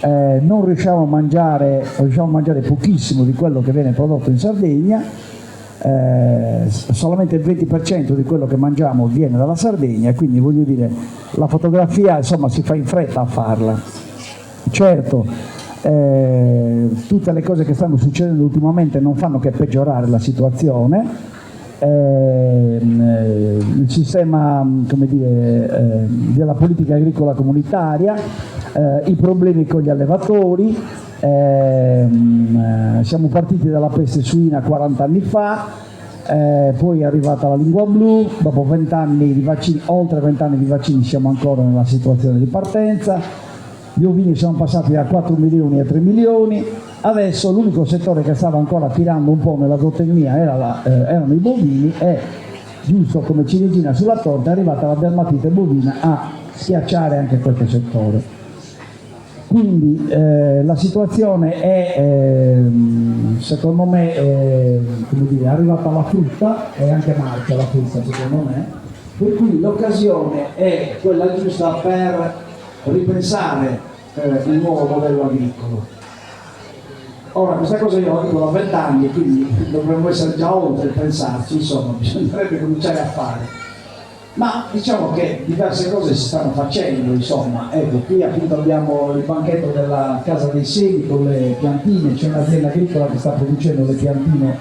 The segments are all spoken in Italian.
non riusciamo a mangiare, o riusciamo a mangiare pochissimo di quello che viene prodotto in Sardegna, solamente il 20% di quello che mangiamo viene dalla Sardegna, quindi voglio dire, la fotografia insomma si fa in fretta a farla. Certo, tutte le cose che stanno succedendo ultimamente non fanno che peggiorare la situazione. Il sistema, come dire, della politica agricola comunitaria, i problemi con gli allevatori, siamo partiti dalla peste suina 40 anni fa, poi è arrivata la lingua blu, dopo 20 anni di vaccini, oltre 20 anni di vaccini siamo ancora nella situazione di partenza, gli ovini sono passati da 4 milioni a 3 milioni, adesso l'unico settore che stava ancora tirando un po' nella zootecnia erano i bovini e, giusto come ciliegina sulla torta, è arrivata la dermatite bovina a schiacciare anche questo settore. Quindi la situazione è, secondo me, come dire, è arrivata alla frutta, è anche marcia la frutta secondo me, per cui l'occasione è quella giusta per ripensare il nuovo modello agricolo. Ora, questa cosa io la dico da 20 anni, quindi dovremmo essere già oltre il pensarci, insomma, bisognerebbe cominciare a fare. Ma diciamo che diverse cose si stanno facendo, insomma, ecco, qui appunto abbiamo il banchetto della Casa dei Semi con le piantine, c'è un'azienda agricola che sta producendo le piantine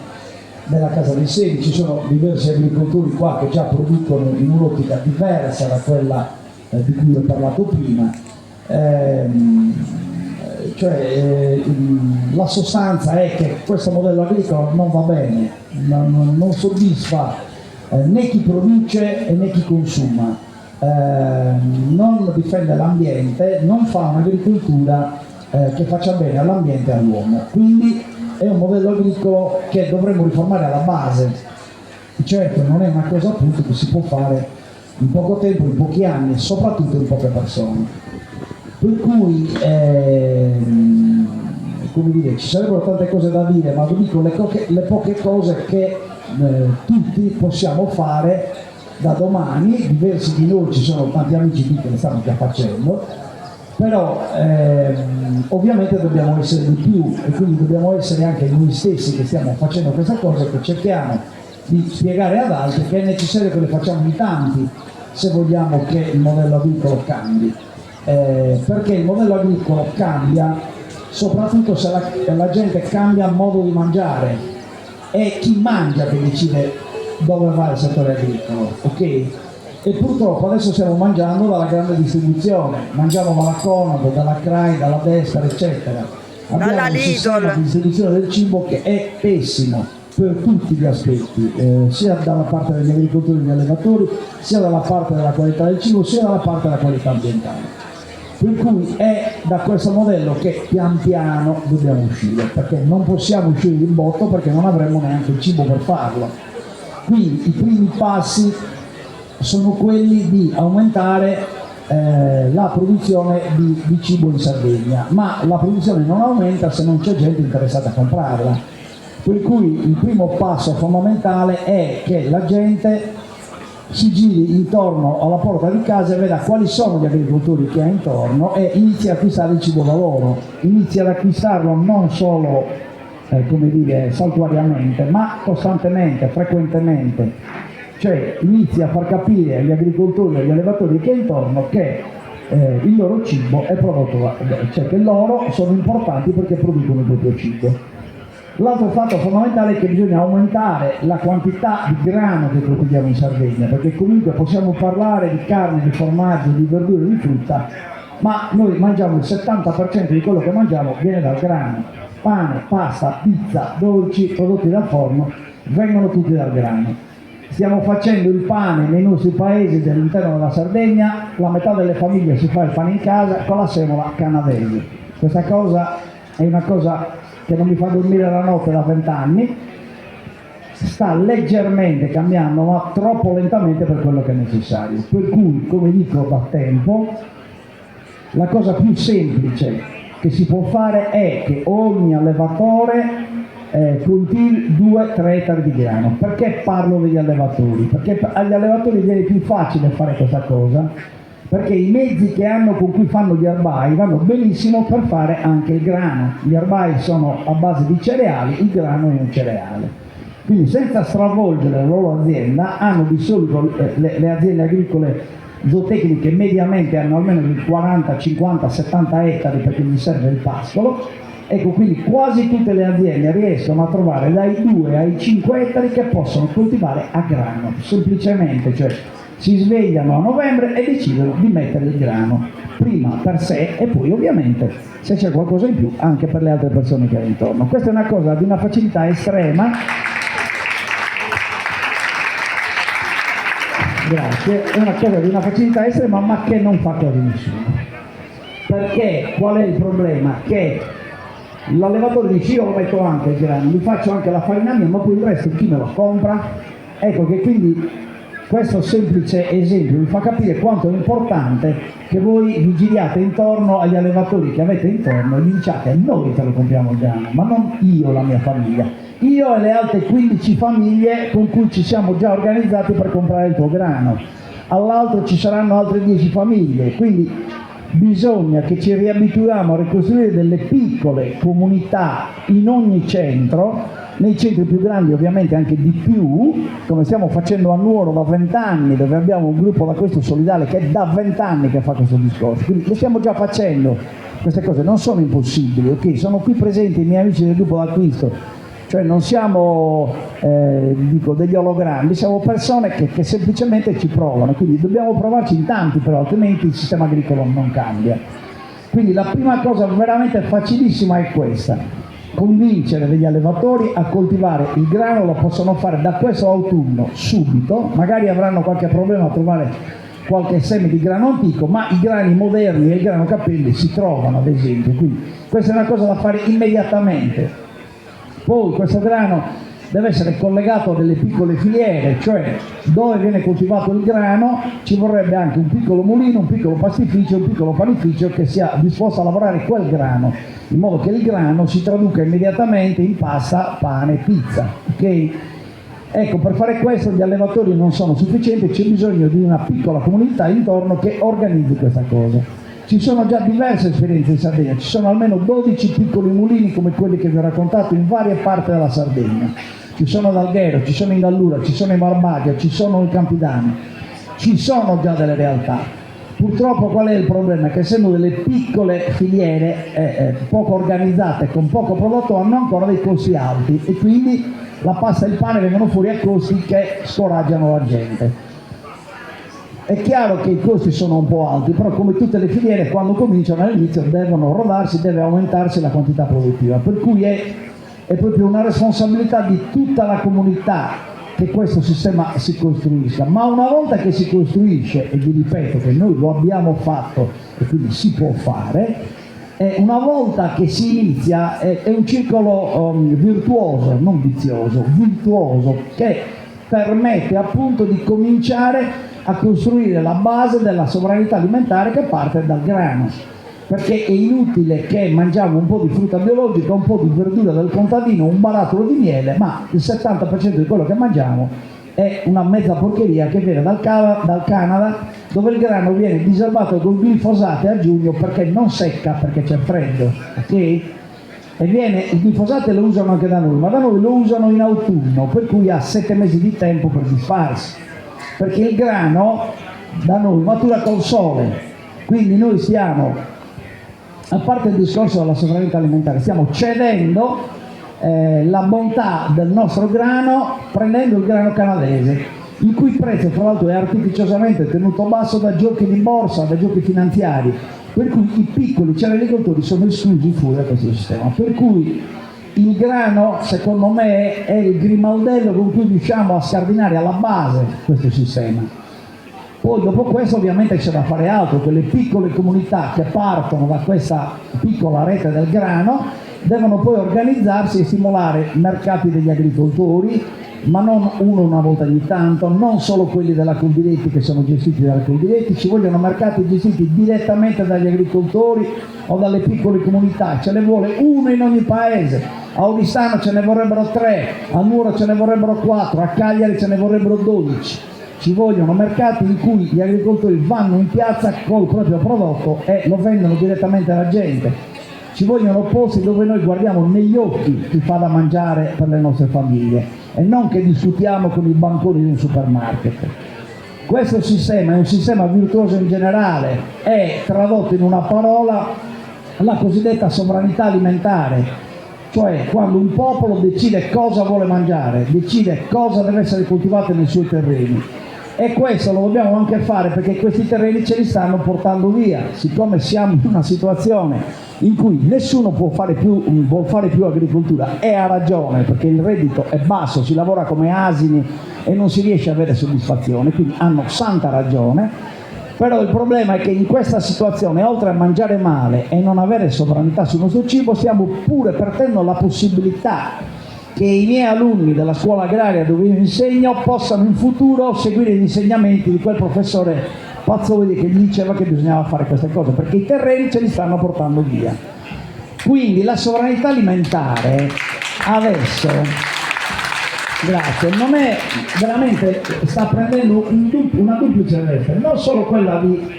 della Casa dei Semi, ci sono diversi agricoltori qua che già producono in un'ottica diversa da quella di cui ho parlato prima. La sostanza è che questo modello agricolo non va bene, non soddisfa né chi produce né chi consuma, non difende l'ambiente, non fa un'agricoltura che faccia bene all'ambiente e all'uomo. Quindi è un modello agricolo che dovremmo riformare alla base. Certo, non è una cosa appunto che si può fare in poco tempo, in pochi anni, e soprattutto in poche persone. Per cui come dire, ci sarebbero tante cose da dire, ma vi dico le poche cose che tutti possiamo fare da domani. Diversi di noi, ci sono tanti amici qui che le stanno già facendo, però ovviamente dobbiamo essere di più, e quindi dobbiamo essere anche noi stessi che stiamo facendo questa cosa, che cerchiamo di spiegare ad altri che è necessario che le facciamo in tanti se vogliamo che il modello agricolo cambi, perché il modello agricolo cambia soprattutto se la gente cambia modo di mangiare. È chi mangia che decide dove va il settore agricolo, ok? E purtroppo adesso stiamo mangiando dalla grande distribuzione, mangiamo dalla Conad, dalla CRAI, dalla Destra, eccetera. Abbiamo un sistema di distribuzione del cibo che è pessimo per tutti gli aspetti, sia dalla parte degli agricoltori e degli allevatori, sia dalla parte della qualità del cibo, sia dalla parte della qualità ambientale. Per cui è da questo modello che pian piano dobbiamo uscire, perché non possiamo uscire in botto perché non avremo neanche il cibo per farlo. Quindi i primi passi sono quelli di aumentare la produzione di cibo in Sardegna, ma la produzione non aumenta se non c'è gente interessata a comprarla. Per cui il primo passo fondamentale è che la gente si giri intorno alla porta di casa e veda quali sono gli agricoltori che ha intorno e inizia a acquistare il cibo da loro, inizia ad acquistarlo non solo come dire, saltuariamente, ma costantemente, frequentemente, cioè inizia a far capire agli agricoltori e agli allevatori che è intorno che il loro cibo è prodotto, cioè che loro sono importanti perché producono il proprio cibo. L'altro fatto fondamentale è che bisogna aumentare la quantità di grano che produciamo in Sardegna, perché comunque possiamo parlare di carne, di formaggio, di verdure, di frutta, ma noi mangiamo il 70% di quello che mangiamo viene dal grano. Pane, pasta, pizza, dolci, prodotti dal forno, vengono tutti dal grano. Stiamo facendo il pane nei nostri paesi dell'interno della Sardegna, la metà delle famiglie si fa il pane in casa con la semola canadese. Questa cosa è una cosa che non mi fa dormire la notte da 20 anni, sta leggermente cambiando, ma troppo lentamente per quello che è necessario. Per cui, come dico da tempo, la cosa più semplice che si può fare è che ogni allevatore coltivi 2-3 ettari di grano. Perché parlo degli allevatori? Perché agli allevatori viene più facile fare questa cosa, perché i mezzi che hanno con cui fanno gli erbai vanno benissimo per fare anche il grano. Gli erbai sono a base di cereali, il grano è un cereale. Quindi senza stravolgere la loro azienda, hanno di solito le aziende agricole zootecniche mediamente hanno almeno di 40, 50, 70 ettari perché gli serve il pascolo. Ecco, quindi quasi tutte le aziende riescono a trovare dai 2 ai 5 ettari che possono coltivare a grano, semplicemente, cioè si svegliano a novembre e decidono di mettere il grano, prima per sé e poi ovviamente se c'è qualcosa in più anche per le altre persone che hai intorno. Questa è una cosa di una facilità estrema. Grazie, è una cosa di una facilità estrema ma che non fa quasi nessuno. Perché qual è il problema? Che l'allevatore dice io lo metto anche il grano, mi faccio anche la farina mia, ma poi il resto chi me lo compra? Ecco che quindi questo semplice esempio vi fa capire quanto è importante che voi vi giriate intorno agli allevatori che avete intorno e gli diciate noi te lo compriamo il grano, ma non io, la mia famiglia, io e le altre 15 famiglie con cui ci siamo già organizzati per comprare il tuo grano, all'altro ci saranno altre 10 famiglie, quindi bisogna che ci riabituiamo a ricostruire delle piccole comunità in ogni centro, nei centri più grandi ovviamente anche di più, come stiamo facendo a Nuoro da 20 anni, dove abbiamo un gruppo da questo solidale che è da 20 anni che fa questo discorso, quindi lo stiamo già facendo, queste cose non sono impossibili, ok? Sono qui presenti i miei amici del gruppo d'acquisto, cioè non siamo degli ologrammi, siamo persone che semplicemente ci provano, quindi dobbiamo provarci in tanti però, altrimenti il sistema agricolo non cambia. Quindi la prima cosa veramente facilissima è questa: convincere degli allevatori a coltivare il grano. Lo possono fare da questo autunno subito, magari avranno qualche problema a trovare qualche seme di grano antico, ma i grani moderni e il grano capelli si trovano ad esempio, quindi questa è una cosa da fare immediatamente. Poi questo grano deve essere collegato a delle piccole filiere, cioè dove viene coltivato il grano ci vorrebbe anche un piccolo mulino, un piccolo pastificio, un piccolo panificio che sia disposto a lavorare quel grano, in modo che il grano si traduca immediatamente in pasta, pane, pizza. Okay? Ecco, per fare questo gli allevatori non sono sufficienti, c'è bisogno di una piccola comunità intorno che organizzi questa cosa. Ci sono già diverse esperienze in Sardegna, ci sono almeno 12 piccoli mulini come quelli che vi ho raccontato in varie parti della Sardegna. Ci sono ad Alghero, ci sono in Gallura, ci sono in Barbagia, ci sono in Campidano, ci sono già delle realtà. Purtroppo qual è il problema? Che essendo delle piccole filiere poco organizzate, con poco prodotto, hanno ancora dei costi alti e quindi la pasta e il pane vengono fuori a costi che scoraggiano la gente. È chiaro che i costi sono un po' alti, però come tutte le filiere quando cominciano all'inizio devono rodarsi, deve aumentarsi la quantità produttiva, per cui è proprio una responsabilità di tutta la comunità che questo sistema si costruisca, ma una volta che si costruisce, e vi ripeto che noi lo abbiamo fatto e quindi si può fare, una volta che si inizia è un circolo virtuoso, non vizioso, virtuoso, che permette appunto di cominciare a costruire la base della sovranità alimentare che parte dal grano, perché è inutile che mangiamo un po' di frutta biologica, un po' di verdura del contadino, un barattolo di miele, ma il 70% di quello che mangiamo è una mezza porcheria che viene dal Canada, dove il grano viene diserbato con glifosate a giugno perché non secca, perché c'è freddo, ok? E il glifosato lo usano anche da noi, ma da noi lo usano in autunno, per cui ha 7 mesi di tempo per disfarsi, perché il grano da noi matura col sole, quindi noi stiamo, a parte il discorso della sovranità alimentare, stiamo cedendo la bontà del nostro grano prendendo il grano canadese, il cui prezzo tra l'altro è artificiosamente tenuto basso da giochi di borsa, da giochi finanziari, per cui i piccoli cerealicoltori sono esclusi fuori da questo sistema, per cui il grano secondo me è il grimaldello con cui riusciamo a scardinare alla base questo sistema. Poi dopo questo ovviamente c'è da fare altro, quelle piccole comunità che partono da questa piccola rete del grano devono poi organizzarsi e stimolare mercati degli agricoltori, ma non uno una volta ogni tanto, non solo quelli della Coldiretti che sono gestiti dalla Coldiretti, ci vogliono mercati gestiti direttamente dagli agricoltori o dalle piccole comunità, ce ne vuole uno in ogni paese, a Oristano ce ne vorrebbero 3, a Nuoro ce ne vorrebbero 4, a Cagliari ce ne vorrebbero 12. ci vogliono mercati in cui gli agricoltori vanno in piazza col proprio prodotto e lo vendono direttamente alla gente. Ci vogliono posti dove noi guardiamo negli occhi chi fa da mangiare per le nostre famiglie e non che discutiamo con i banconi di un supermarket. Questo sistema è un sistema virtuoso in generale, è tradotto in una parola la cosiddetta sovranità alimentare, cioè quando un popolo decide cosa vuole mangiare, decide cosa deve essere coltivato nei suoi terreni. E questo lo dobbiamo anche fare perché questi terreni ce li stanno portando via, siccome siamo in una situazione in cui nessuno vuol fare più agricoltura, e ha ragione perché il reddito è basso, si lavora come asini e non si riesce a avere soddisfazione, quindi hanno santa ragione. Però il problema è che in questa situazione, oltre a mangiare male e non avere sovranità sul nostro cibo, stiamo pure perdendo la possibilità che i miei alunni della scuola agraria dove io insegno possano in futuro seguire gli insegnamenti di quel professore Pazzoli che gli diceva che bisognava fare queste cose, perché i terreni ce li stanno portando via. Quindi la sovranità alimentare adesso, grazie, non è veramente, sta prendendo una duplice veste, non solo quella di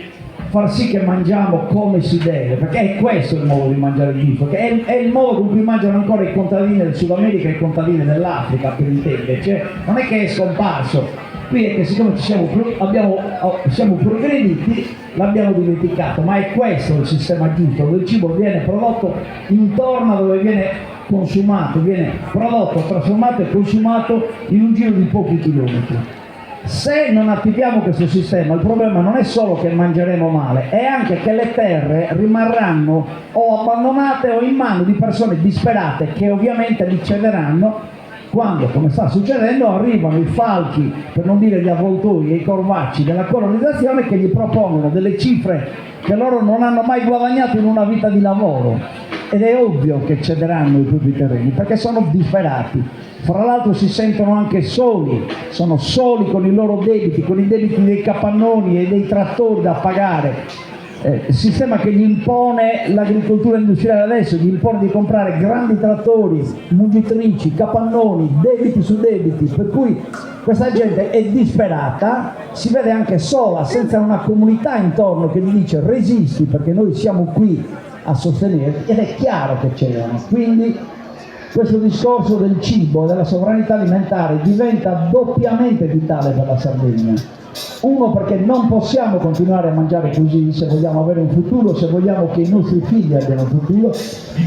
far sì che mangiamo come si deve, perché è questo il modo di mangiare il bifo, che è il modo con cui mangiano ancora i contadini del Sud America e i contadini dell'Africa, per intendere, cioè non è che è scomparso. Qui è che siccome siamo progrediti l'abbiamo dimenticato, ma è questo il sistema giusto, dove il cibo viene prodotto intorno a dove viene consumato, viene prodotto, trasformato e consumato in un giro di pochi chilometri. Se non attiviamo questo sistema, il problema non è solo che mangeremo male, è anche che le terre rimarranno o abbandonate o in mano di persone disperate che ovviamente li cederanno quando, come sta succedendo, arrivano i falchi, per non dire gli avvoltoi e i corvacci della colonizzazione che gli propongono delle cifre che loro non hanno mai guadagnato in una vita di lavoro. Ed è ovvio che cederanno i propri terreni, perché sono disperati. Fra l'altro si sentono anche soli, sono soli con i loro debiti, con i debiti dei capannoni e dei trattori da pagare. Il sistema che gli impone l'agricoltura industriale adesso, gli impone di comprare grandi trattori, mungitrici, capannoni, debiti su debiti, per cui questa gente è disperata, si vede anche sola, senza una comunità intorno che gli dice resisti perché noi siamo qui a sostenere, ed è chiaro che c'erano. Quindi questo discorso del cibo e della sovranità alimentare diventa doppiamente vitale per la Sardegna. Uno, perché non possiamo continuare a mangiare così se vogliamo avere un futuro, se vogliamo che i nostri figli abbiano un futuro.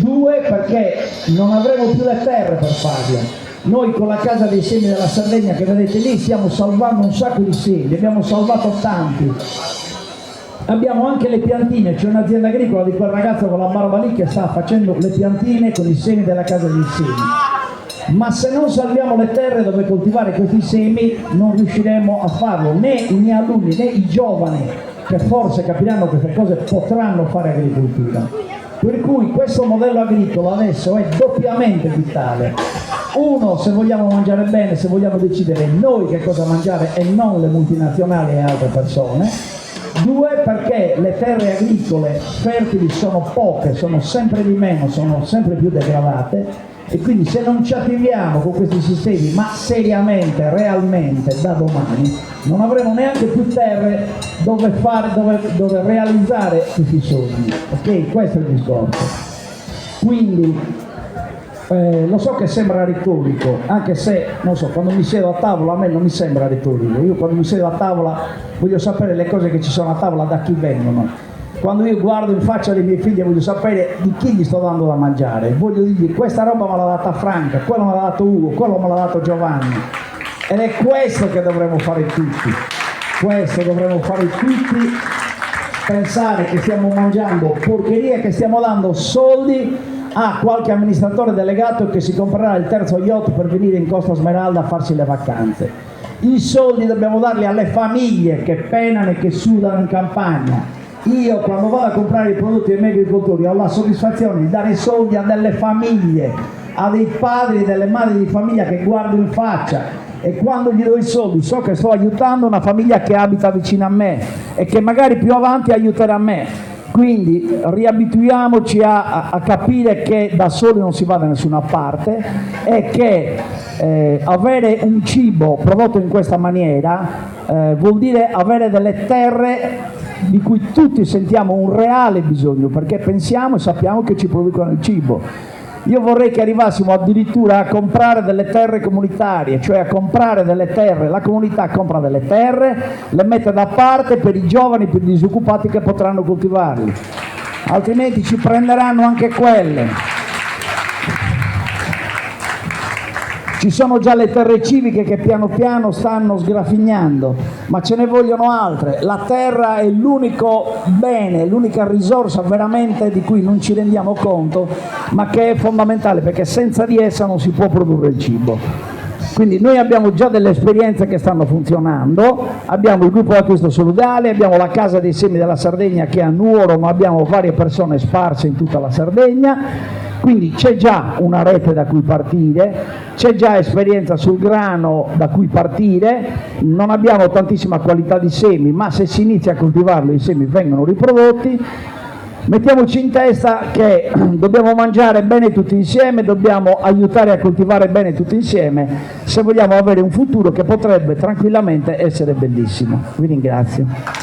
Due, perché non avremo più le terre per farlo. Noi con la Casa dei Semi della Sardegna, che vedete lì, stiamo salvando un sacco di semi, abbiamo salvato tanti. Abbiamo anche le piantine, c'è un'azienda agricola di quel ragazzo con la barba lì che sta facendo le piantine con i semi della Casa dei Semi. Ma se non salviamo le terre dove coltivare questi semi non riusciremo a farlo, né i miei alunni né i giovani che forse capiranno queste cose potranno fare agricoltura. Per cui questo modello agricolo adesso è doppiamente vitale. Uno, se vogliamo mangiare bene, se vogliamo decidere noi che cosa mangiare e non le multinazionali e altre persone. Due, perché le terre agricole fertili sono poche, sono sempre di meno, sono sempre più degradate. E quindi se non ci attiviamo con questi sistemi, ma seriamente, realmente, da domani, non avremo neanche più terre dove realizzare questi sogni. Ok? Questo è il discorso. Quindi, lo so che sembra retorico, anche se, non so, quando mi siedo a tavola a me non mi sembra retorico. Io quando mi siedo a tavola voglio sapere le cose che ci sono a tavola da chi vengono. Quando io guardo in faccia dei miei figli voglio sapere di chi gli sto dando da mangiare, voglio dirgli questa roba me l'ha data Franca, quello me l'ha dato Ugo, quello me l'ha dato Giovanni. Ed è questo che dovremmo fare tutti, pensare che stiamo mangiando porcheria, che stiamo dando soldi a qualche amministratore delegato che si comprerà il terzo yacht per venire in Costa Smeralda a farsi le vacanze. I soldi dobbiamo darli alle famiglie che penano e che sudano in campagna. Io quando vado a comprare i prodotti dei miei agricoltori ho la soddisfazione di dare soldi a delle famiglie, a dei padri e delle madri di famiglia che guardo in faccia, e quando gli do i soldi so che sto aiutando una famiglia che abita vicino a me e che magari più avanti aiuterà me. Quindi riabituiamoci a capire che da soli non si va da nessuna parte e che avere un cibo prodotto in questa maniera vuol dire avere delle terre di cui tutti sentiamo un reale bisogno, perché pensiamo e sappiamo che ci producono il cibo. Io vorrei che arrivassimo addirittura a comprare delle terre comunitarie, cioè a comprare delle terre, la comunità compra delle terre, le mette da parte per i giovani, per i disoccupati che potranno coltivarli, altrimenti ci prenderanno anche quelle. Ci sono già le terre civiche che piano piano stanno sgrafignando, ma ce ne vogliono altre. La terra è l'unico bene, l'unica risorsa veramente di cui non ci rendiamo conto, ma che è fondamentale, perché senza di essa non si può produrre il cibo. Quindi noi abbiamo già delle esperienze che stanno funzionando, abbiamo il gruppo d'acquisto solidale, abbiamo la Casa dei Semi della Sardegna che è a Nuoro, ma abbiamo varie persone sparse in tutta la Sardegna. Quindi c'è già una rete da cui partire, c'è già esperienza sul grano da cui partire, non abbiamo tantissima qualità di semi, ma se si inizia a coltivarlo i semi vengono riprodotti. Mettiamoci in testa che dobbiamo mangiare bene tutti insieme, dobbiamo aiutare a coltivare bene tutti insieme se vogliamo avere un futuro che potrebbe tranquillamente essere bellissimo. Vi ringrazio.